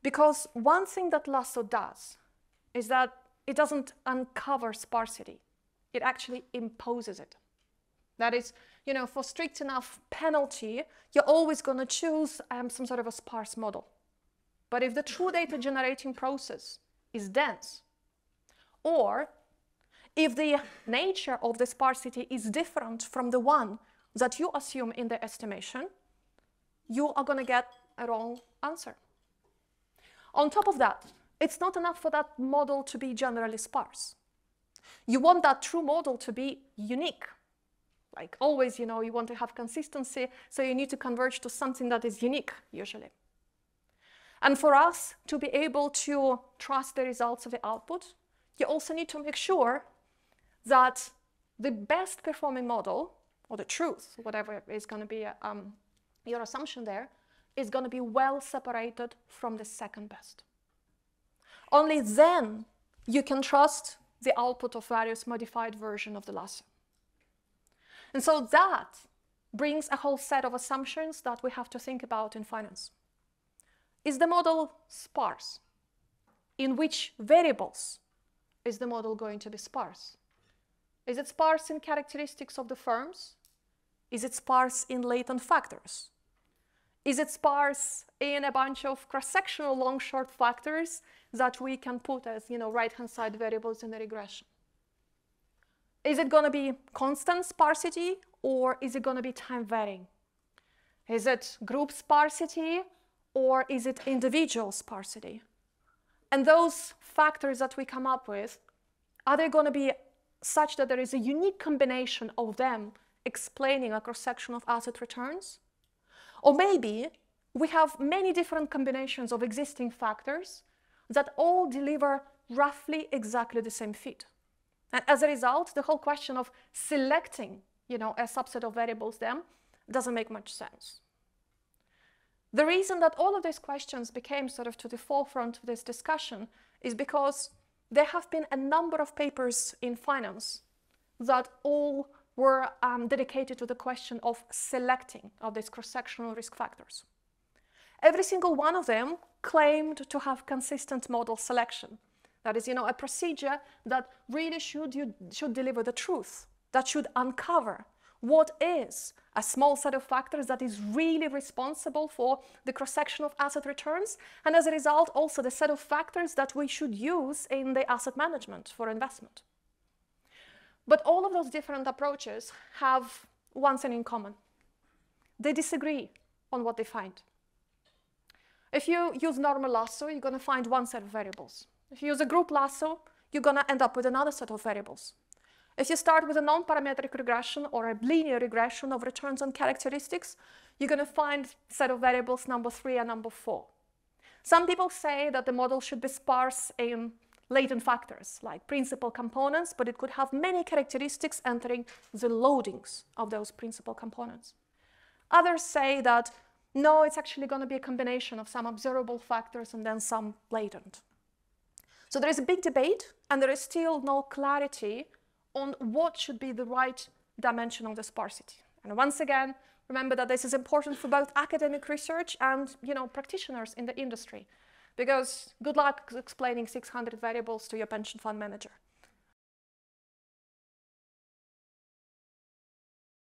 Because one thing that lasso does is that it doesn't uncover sparsity. It actually imposes it. That is, you know, for strict enough penalty, you're always going to choose some sort of a sparse model. But if the true data generating process is dense, or if the nature of the sparsity is different from the one that you assume in the estimation, you are going to get a wrong answer. On top of that, it's not enough for that model to be generally sparse. You want that true model to be unique. Like always, you know, you want to have consistency, so you need to converge to something that is unique, usually. And for us to be able to trust the results of the output, you also need to make sure that the best performing model, or the truth, whatever is going to be your assumption there, is going to be well separated from the second best. Only then you can trust the output of various modified versions of the lasso. And so that brings a whole set of assumptions that we have to think about in finance. Is the model sparse? In which variables is the model going to be sparse? Is it sparse in characteristics of the firms? Is it sparse in latent factors? Is it sparse in a bunch of cross-sectional long-short factors that we can put as, you know, right-hand side variables in the regression? Is it going to be constant sparsity, or is it going to be time varying? Is it group sparsity, or is it individual sparsity? And those factors that we come up with, are they going to be such that there is a unique combination of them explaining a cross-section of asset returns? Or maybe we have many different combinations of existing factors that all deliver roughly exactly the same fit. And as a result, the whole question of selecting, you know, a subset of variables then doesn't make much sense. The reason that all of these questions became sort of to the forefront of this discussion is because there have been a number of papers in finance that all were dedicated to the question of selecting of these cross-sectional risk factors. Every single one of them claimed to have consistent model selection. That is, you know, a procedure that really should deliver the truth, that should uncover what is a small set of factors that is really responsible for the cross-section of asset returns, and as a result, also the set of factors that we should use in the asset management for investment. But all of those different approaches have one thing in common. They disagree on what they find. If you use normal lasso, you're going to find one set of variables. If you use a group lasso, you're going to end up with another set of variables. If you start with a non-parametric regression or a linear regression of returns and characteristics, you're going to find a set of variables number 3 and number 4. Some people say that the model should be sparse in latent factors like principal components, but it could have many characteristics entering the loadings of those principal components. Others say that no, it's actually going to be a combination of some observable factors and then some latent. So there is a big debate, and there is still no clarity on what should be the right dimension of the sparsity. And once again, remember that this is important for both academic research and, you know, practitioners in the industry, because good luck explaining 600 variables to your pension fund manager.